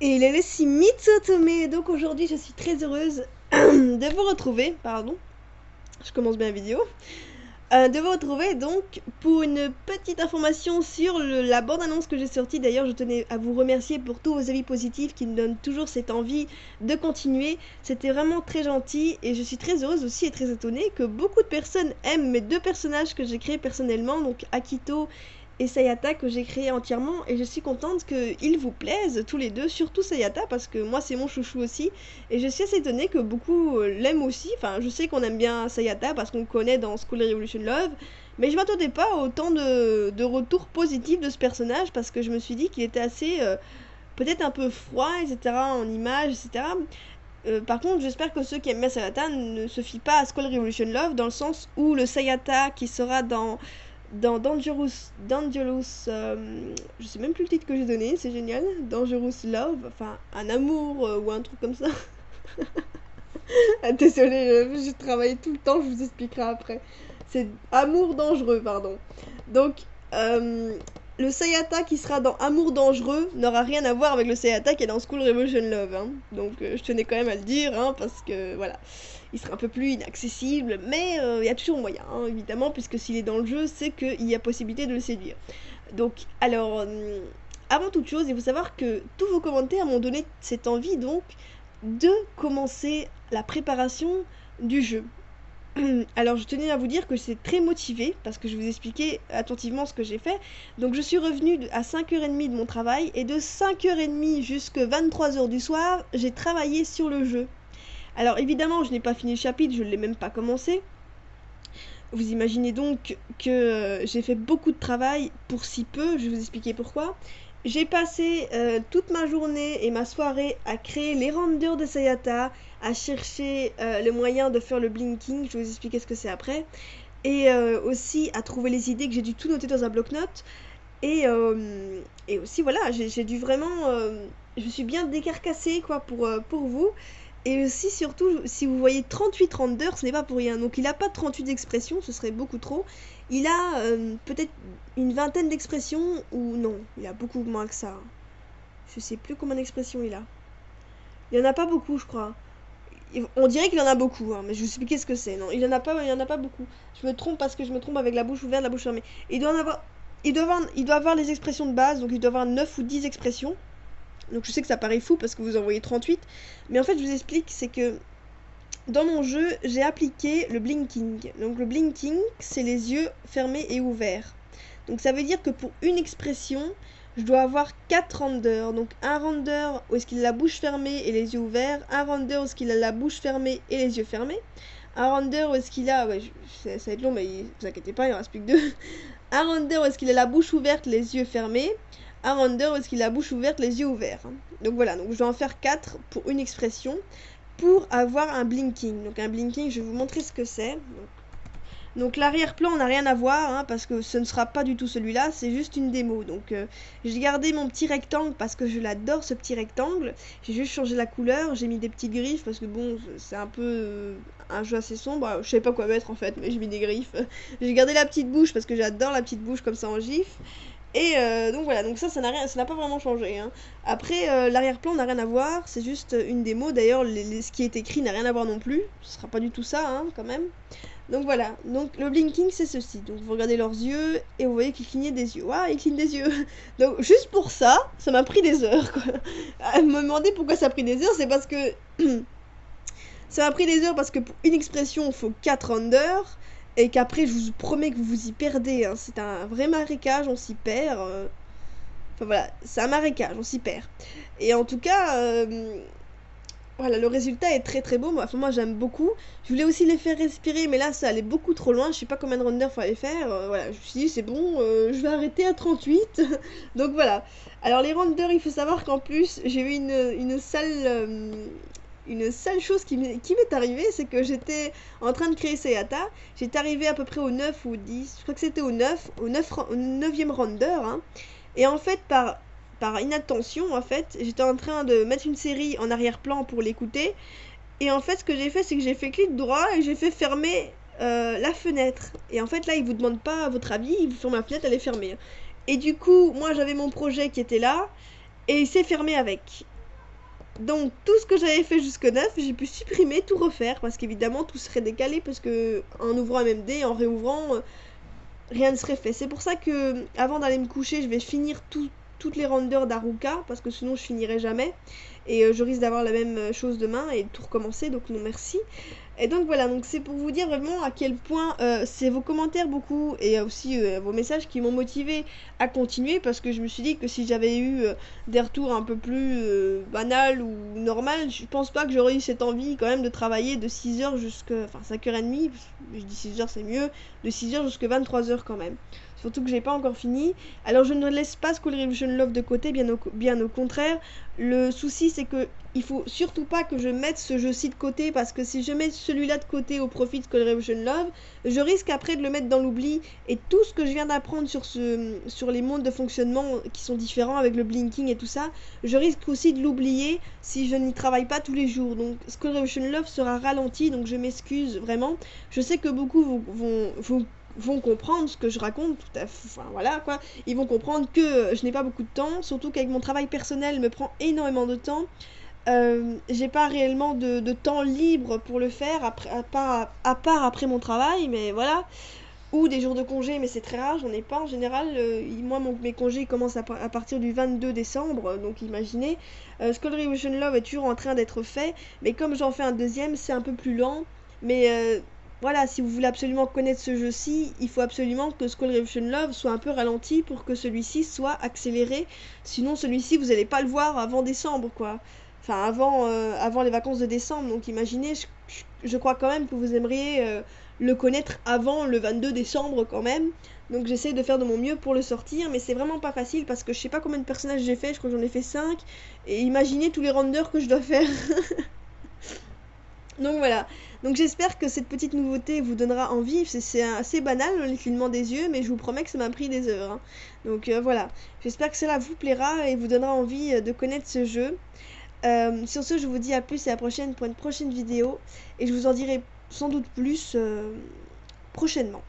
Et les Lessi Mitsutome. Donc aujourd'hui, je suis très heureuse de vous retrouver. Pardon, je commence bien la vidéo. De vous retrouver donc pour une petite information sur la bande-annonce que j'ai sortie. D'ailleurs, je tenais à vous remercier pour tous vos avis positifs qui me donnent toujours cette envie de continuer. C'était vraiment très gentil et je suis très heureuse aussi et très étonnée que beaucoup de personnes aiment mes deux personnages que j'ai créés personnellement, donc Akito et Sayata, que j'ai créé entièrement, et je suis contente qu'ils vous plaisent tous les deux, surtout Sayata parce que moi c'est mon chouchou aussi, et je suis assez étonnée que beaucoup l'aiment aussi. Enfin, je sais qu'on aime bien Sayata parce qu'on le connaît dans School Revolution Love, mais je m'attendais pas à autant de retours positifs de ce personnage parce que je me suis dit qu'il était assez peut-être un peu froid, etc. en image, etc. Par contre, j'espère que ceux qui aiment bien Sayata ne se fient pas à School Revolution Love, dans le sens où le Sayata qui sera dans Dangerous, je sais même plus le titre que j'ai donné, c'est génial. Dangerous Love, enfin un amour ou un truc comme ça. Ah, désolée, je travaille tout le temps, je vous expliquerai après. C'est Amour dangereux, pardon. Donc, euh, le Sayata qui sera dans Amour dangereux n'aura rien à voir avec le Sayata qui est dans School Revolution Love, hein. Donc, je tenais quand même à le dire, hein, parce que voilà, il sera un peu plus inaccessible, mais il y a toujours moyen, hein, évidemment, puisque s'il est dans le jeu, c'est qu'il y a possibilité de le séduire. Donc, alors, avant toute chose, il faut savoir que tous vos commentaires m'ont donné cette envie, donc, de commencer la préparation du jeu. Alors je tenais à vous dire que j'étais très motivée parce que je vais vous expliquer attentivement ce que j'ai fait. Donc je suis revenue à 5h30 de mon travail et de 5h30 jusqu'à 23h du soir, j'ai travaillé sur le jeu. Alors évidemment, je n'ai pas fini le chapitre, je ne l'ai même pas commencé. Vous imaginez donc que j'ai fait beaucoup de travail pour si peu, je vais vous expliquer pourquoi. J'ai passé toute ma journée et ma soirée à créer les renders de Sayata, à chercher le moyen de faire le blinking, je vais vous expliquer ce que c'est après, et aussi à trouver les idées, que j'ai dû tout noter dans un bloc-notes, et aussi voilà, j'ai dû vraiment, je me suis bien décarcassée quoi pour vous. Et aussi, surtout, si vous voyez 38 renders, ce n'est pas pour rien. Donc il n'a pas 38 expressions, ce serait beaucoup trop. Il a peut-être une vingtaine d'expressions, ou non, il a beaucoup moins que ça. Je sais plus combien d'expressions il a. Il n'y en a pas beaucoup, je crois. On dirait qu'il en a beaucoup, hein, mais je vais vous expliquer ce que c'est. Non, il en a pas beaucoup. Je me trompe parce que je me trompe avec la bouche ouverte, la bouche fermée. Il doit en avoir, il doit avoir les expressions de base, donc il doit avoir 9 ou 10 expressions. Donc je sais que ça paraît fou parce que vous en voyez 38, mais en fait je vous explique, c'est que dans mon jeu, j'ai appliqué le blinking. Donc le blinking, c'est les yeux fermés et ouverts. Donc ça veut dire que pour une expression, je dois avoir 4 renders. Donc un render où est-ce qu'il a la bouche fermée et les yeux ouverts, un render où est-ce qu'il a la bouche fermée et les yeux fermés, un render où est-ce qu'il a, ouais, ça va être long mais vous inquiétez pas, il en reste plus que deux. Un render où est-ce qu'il a la bouche ouverte, les yeux fermés, un render où est-ce qu'il a la bouche ouverte, les yeux ouverts. Donc voilà, donc je dois en faire 4 pour une expression pour avoir un blinking. Donc un blinking, je vais vous montrer ce que c'est. Donc l'arrière-plan n'a rien à voir, hein, parce que ce ne sera pas du tout celui-là, c'est juste une démo. Donc j'ai gardé mon petit rectangle parce que je l'adore, ce petit rectangle. J'ai juste changé la couleur, j'ai mis des petites griffes parce que bon, c'est un peu un jeu assez sombre. Je savais pas quoi mettre en fait, mais j'ai mis des griffes. J'ai gardé la petite bouche parce que j'adore la petite bouche comme ça en gif. Et donc voilà, donc ça n'a pas vraiment changé, hein. Après, l'arrière-plan n'a rien à voir, c'est juste une démo. D'ailleurs, ce qui est écrit n'a rien à voir non plus. Ce sera pas du tout ça, hein, quand même. Donc voilà, donc le blinking c'est ceci. Donc vous regardez leurs yeux et vous voyez qu'ils clignaient des yeux. Waouh, ils clignent des yeux. Donc juste pour ça, ça m'a pris des heures, quoi. À me demander pourquoi ça a pris des heures, c'est parce que ça m'a pris des heures parce que pour une expression, il faut 4 renders. Et qu'après, je vous promets que vous vous y perdez, hein. C'est un vrai marécage, on s'y perd. Enfin voilà, c'est un marécage, on s'y perd. Et en tout cas, voilà, le résultat est très très beau. Moi j'aime beaucoup. Je voulais aussi les faire respirer, mais là ça allait beaucoup trop loin. Je sais pas combien de renders fallait faire. Voilà, je me suis dit c'est bon, je vais arrêter à 38. Donc voilà. Alors les renders, il faut savoir qu'en plus j'ai eu une sale chose qui m'est arrivée, c'est que j'étais en train de créer Sayata. J'étais arrivée à peu près au 9 ou 10, je crois que c'était au 9, au 9e render, hein. Et en fait, par inattention, en fait, j'étais en train de mettre une série en arrière-plan pour l'écouter. Et en fait, ce que j'ai fait, c'est que j'ai fait clic droit et j'ai fait fermer la fenêtre. Et en fait, là, il vous demande pas votre avis, il vous ferme la fenêtre, elle est fermée. Et du coup, moi, j'avais mon projet qui était là, et il s'est fermé avec. Donc tout ce que j'avais fait jusque 9, j'ai pu supprimer, tout refaire, parce qu'évidemment tout serait décalé, parce que en ouvrant MMD, en réouvrant, rien ne serait fait. C'est pour ça que avant d'aller me coucher, je vais finir toutes les renders d'Haruka, parce que sinon je finirai jamais. Et je risque d'avoir la même chose demain et tout recommencer, donc non merci. Et donc voilà, donc c'est pour vous dire vraiment à quel point c'est vos commentaires beaucoup et aussi vos messages qui m'ont motivé à continuer, parce que je me suis dit que si j'avais eu des retours un peu plus banals ou normales, je pense pas que j'aurais eu cette envie quand même de travailler de 6h jusqu'à... Enfin 5h30, je dis 6h c'est mieux, de 6h jusqu'à 23h quand même. Surtout que j'ai pas encore fini. Alors je ne laisse pas School Revolution Love de côté, bien au contraire. Le souci c'est que il faut surtout pas que je mette ce jeu-ci de côté, parce que si je mets celui-là de côté au profit de School Revolution Love, je risque après de le mettre dans l'oubli, et tout ce que je viens d'apprendre sur les mondes de fonctionnement qui sont différents avec le blinking et tout ça, je risque aussi de l'oublier si je n'y travaille pas tous les jours. Donc School Revolution Love sera ralenti, donc je m'excuse vraiment. Je sais que beaucoup vont comprendre ce que je raconte, tout à fait, enfin voilà quoi, ils vont comprendre que je n'ai pas beaucoup de temps, surtout qu'avec mon travail personnel me prend énormément de temps. J'ai pas réellement de temps libre pour le faire, à part après mon travail, mais voilà, ou des jours de congé, mais c'est très rare, j'en ai pas en général. Moi, mes congés commencent à partir du 22 décembre, donc imaginez. School Revolution Love est toujours en train d'être fait, mais comme j'en fais un deuxième, c'est un peu plus lent. Mais voilà, si vous voulez absolument connaître ce jeu-ci, il faut absolument que School Revolution Love soit un peu ralenti pour que celui-ci soit accéléré. Sinon, celui-ci, vous n'allez pas le voir avant décembre, quoi. Enfin, avant les vacances de décembre. Donc imaginez, je crois quand même que vous aimeriez le connaître avant le 22 décembre quand même. Donc j'essaie de faire de mon mieux pour le sortir, mais c'est vraiment pas facile parce que je sais pas combien de personnages j'ai fait, je crois que j'en ai fait 5. Et imaginez tous les renders que je dois faire. Donc voilà, donc j'espère que cette petite nouveauté vous donnera envie. C'est assez banal le clignement des yeux, mais je vous promets que ça m'a pris des heures, hein. Donc voilà, j'espère que cela vous plaira et vous donnera envie de connaître ce jeu. Sur ce, je vous dis à plus et à la prochaine pour une prochaine vidéo, et je vous en dirai sans doute plus prochainement.